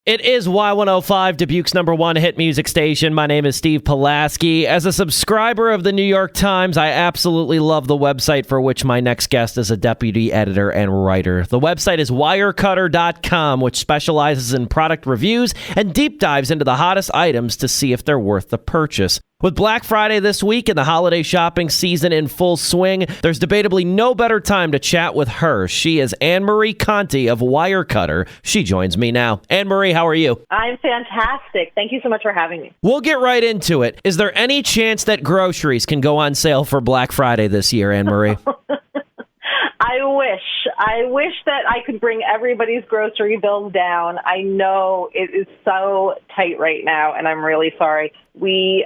It is Y105, Dubuque's #1 hit music station. My name is Steve Pulaski. As a subscriber of the New York Times, I absolutely love the website for which my next guest is a deputy editor and writer. The website is Wirecutter.com, which specializes in product reviews and deep dives into the hottest items to see if they're worth the purchase. With Black Friday this week and the holiday shopping season in full swing, there's debatably no better time to chat with her. She is Annemarie Conte of Wirecutter. She joins me now. Annemarie, how are you? I'm fantastic. Thank you so much for having me. We'll get right into it. Is there any chance that groceries can go on sale for Black Friday this year, Annemarie? I wish that I could bring everybody's grocery bills down. I know it is so tight right now, and I'm really sorry. We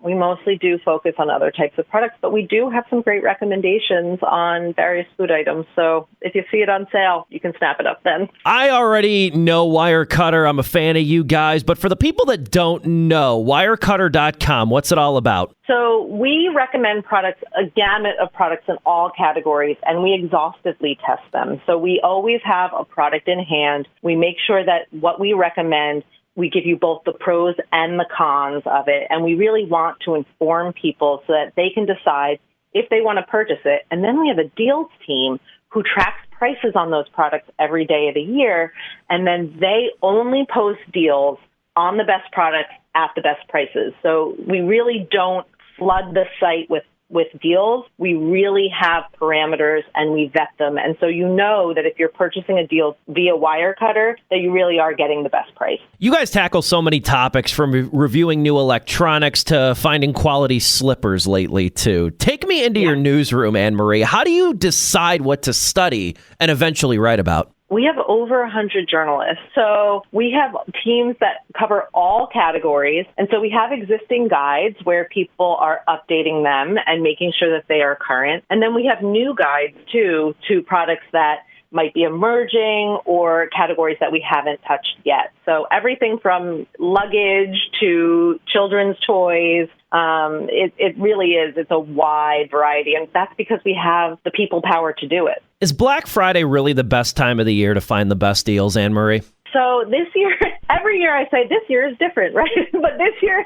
mostly do focus on other types of products, but we do have some great recommendations on various food items. So if you see it on sale, you can snap it up then. I already know Wirecutter. I'm a fan of you guys. But for the people that don't know, Wirecutter.com, what's it all about? So we recommend products, a gamut of products in all categories, and we exhaustively test them. So we always have a product in hand. We make sure that what we recommend, we give you both the pros and the cons of it, and we really want to inform people so that they can decide if they want to purchase it. And then we have a deals team who tracks prices on those products every day of the year, and then they only post deals on the best products at the best prices. So we really don't flood the site with deals. We really have parameters and we vet them. And so you know that if you're purchasing a deal via Wirecutter, that you really are getting the best price. You guys tackle so many topics, from reviewing new electronics to finding quality slippers lately, too. Take me into your newsroom, Annemarie. How do you decide what to study and eventually write about? We have over 100 journalists. So we have teams that cover all categories. And so we have existing guides where people are updating them and making sure that they are current. And then we have new guides, too, to products that might be emerging or categories that we haven't touched yet. So everything from luggage to children's toys, it really is. It's a wide variety. And that's because we have the people power to do it. Is Black Friday really the best time of the year to find the best deals, Annemarie? So this year, every year I say this year is different, right? But this year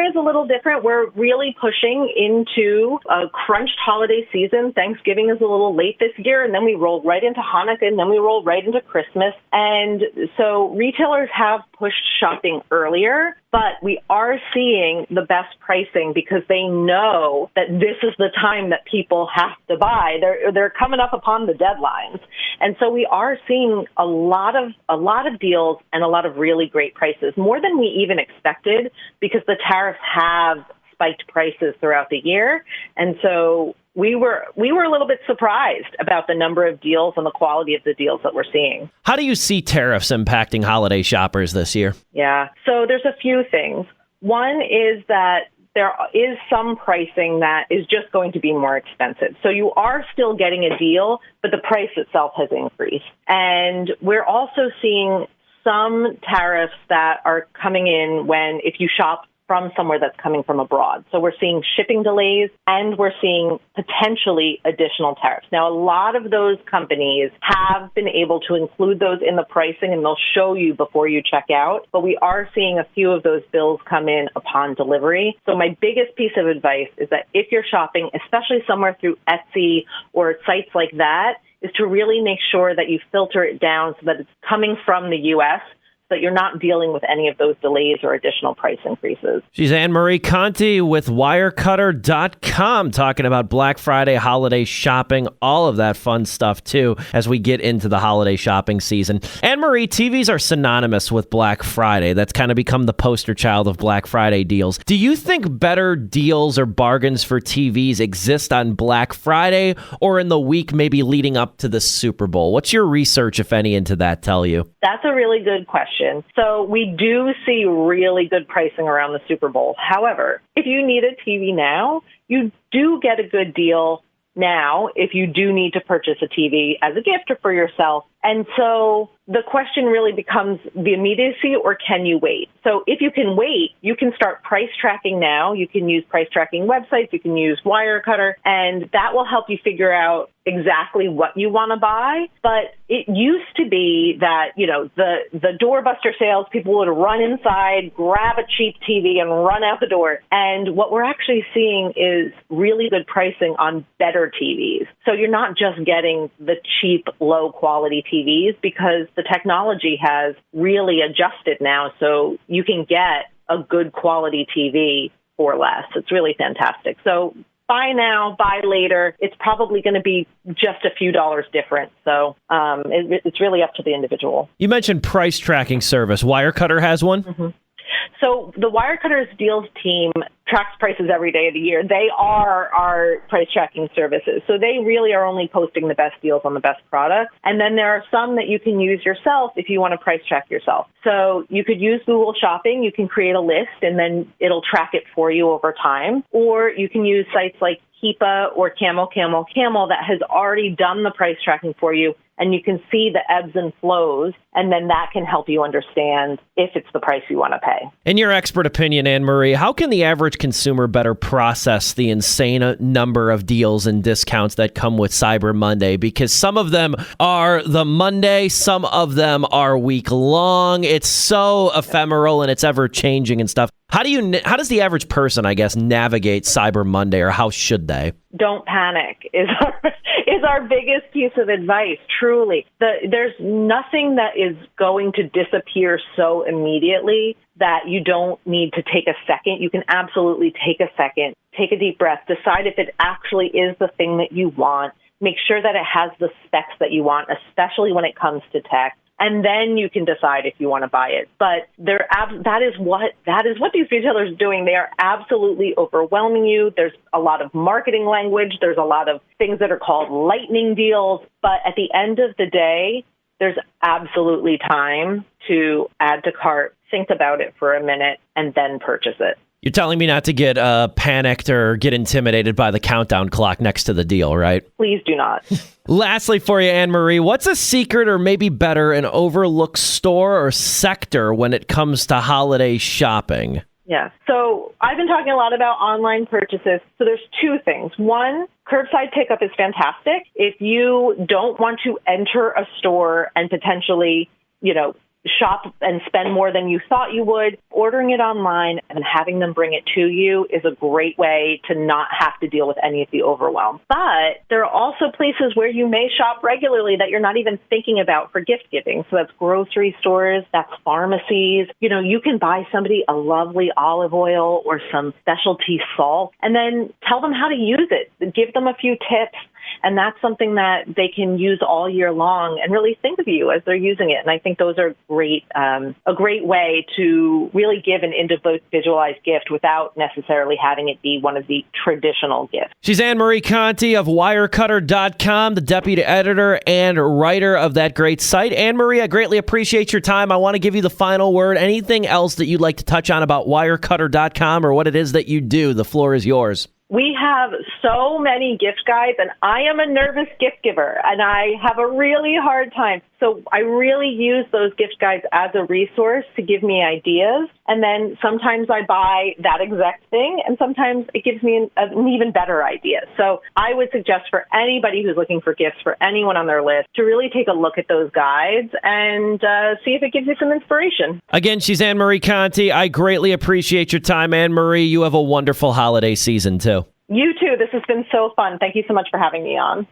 is a little different. We're really pushing into a crunched holiday season. Thanksgiving is a little late this year, and then we roll right into Hanukkah, and then we roll right into Christmas. And so retailers have pushed shopping earlier, but we are seeing the best pricing because they know that this is the time that people have to buy. They're coming up upon the deadlines. And so we are seeing a lot of deals and a lot of really great prices, more than we even expected, because the tariffs have spiked prices throughout the year. And so we were a little bit surprised about the number of deals and the quality of the deals that we're seeing. How do you see tariffs impacting holiday shoppers this year? Yeah, so there's a few things. One is that there is some pricing that is just going to be more expensive. So you are still getting a deal, but the price itself has increased. And we're also seeing some tariffs that are coming in if you shop from somewhere that's coming from abroad. So we're seeing shipping delays and we're seeing potentially additional tariffs. Now, a lot of those companies have been able to include those in the pricing and they'll show you before you check out. But we are seeing a few of those bills come in upon delivery. So my biggest piece of advice is that if you're shopping, especially somewhere through Etsy or sites like that, is to really make sure that you filter it down so that it's coming from the U.S., that you're not dealing with any of those delays or additional price increases. She's Annemarie Conte with Wirecutter.com, talking about Black Friday holiday shopping, all of that fun stuff, too, as we get into the holiday shopping season. Annemarie, TVs are synonymous with Black Friday. That's kind of become the poster child of Black Friday deals. Do you think better deals or bargains for TVs exist on Black Friday or in the week maybe leading up to the Super Bowl? What's your research, if any, into that tell you? That's a really good question. So we do see really good pricing around the Super Bowl. However, if you need a TV now, you do get a good deal now if you do need to purchase a TV as a gift or for yourself And so the question really becomes the immediacy, or can you wait? So if you can wait, you can start price tracking now. You can use price tracking websites. You can use Wirecutter, and that will help you figure out exactly what you want to buy. But it used to be that, the doorbuster sales, people would run inside, grab a cheap TV and run out the door. And what we're actually seeing is really good pricing on better TVs. So you're not just getting the cheap, low quality TVs, because the technology has really adjusted now. So you can get a good quality TV for less. It's really fantastic. So buy now, buy later. It's probably going to be just a few dollars different. So it's really up to the individual. You mentioned price tracking service. Wirecutter has one? Mm-hmm. So the Wirecutter's deals team tracks prices every day of the year. They are our price tracking services. So they really are only posting the best deals on the best products. And then there are some that you can use yourself if you want to price track yourself. So you could use Google Shopping. You can create a list and then it'll track it for you over time. Or you can use sites like Keepa or Camel that has already done the price tracking for you, and you can see the ebbs and flows, and then that can help you understand if it's the price you want to pay. In your expert opinion, Annemarie, how can the average consumer better process the insane number of deals and discounts that come with Cyber Monday? Because some of them are the Monday, some of them are week long. It's so ephemeral and it's ever changing and stuff. How does the average person, I guess, navigate Cyber Monday, or how should they? Don't panic is our biggest piece of advice, truly. There's nothing that is going to disappear so immediately that you don't need to take a second. You can absolutely take a second, take a deep breath, decide if it actually is the thing that you want, make sure that it has the specs that you want, especially when it comes to tech. And then you can decide if you want to buy it. But that is what these retailers are doing. They are absolutely overwhelming you. There's a lot of marketing language. There's a lot of things that are called lightning deals. But at the end of the day, there's absolutely time to add to cart, think about it for a minute, and then purchase it. You're telling me not to get panicked or get intimidated by the countdown clock next to the deal, right? Please do not. Lastly for you, Annemarie, what's a secret, or maybe better, an overlooked store or sector when it comes to holiday shopping? Yeah. So I've been talking a lot about online purchases. So there's two things. One, curbside pickup is fantastic. If you don't want to enter a store and potentially, shop and spend more than you thought you would, ordering it online and having them bring it to you is a great way to not have to deal with any of the overwhelm. But there are also places where you may shop regularly that you're not even thinking about for gift giving. So that's grocery stores, that's pharmacies. You can buy somebody a lovely olive oil or some specialty salt and then tell them how to use it. Give them a few tips. And that's something that they can use all year long and really think of you as they're using it. And I think those are a great way to really give an individualized gift without necessarily having it be one of the traditional gifts. She's Annemarie Conte of Wirecutter.com, the deputy editor and writer of that great site. Annemarie, I greatly appreciate your time. I want to give you the final word. Anything else that you'd like to touch on about Wirecutter.com or what it is that you do? The floor is yours. We have so many gift guides, and I am a nervous gift giver, and I have a really hard time. So I really use those gift guides as a resource to give me ideas. And then sometimes I buy that exact thing, and sometimes it gives me an even better idea. So I would suggest for anybody who's looking for gifts for anyone on their list to really take a look at those guides and see if it gives you some inspiration. Again, she's Annemarie Conte. I greatly appreciate your time, Annemarie. You have a wonderful holiday season, too. You too. This has been so fun. Thank you so much for having me on.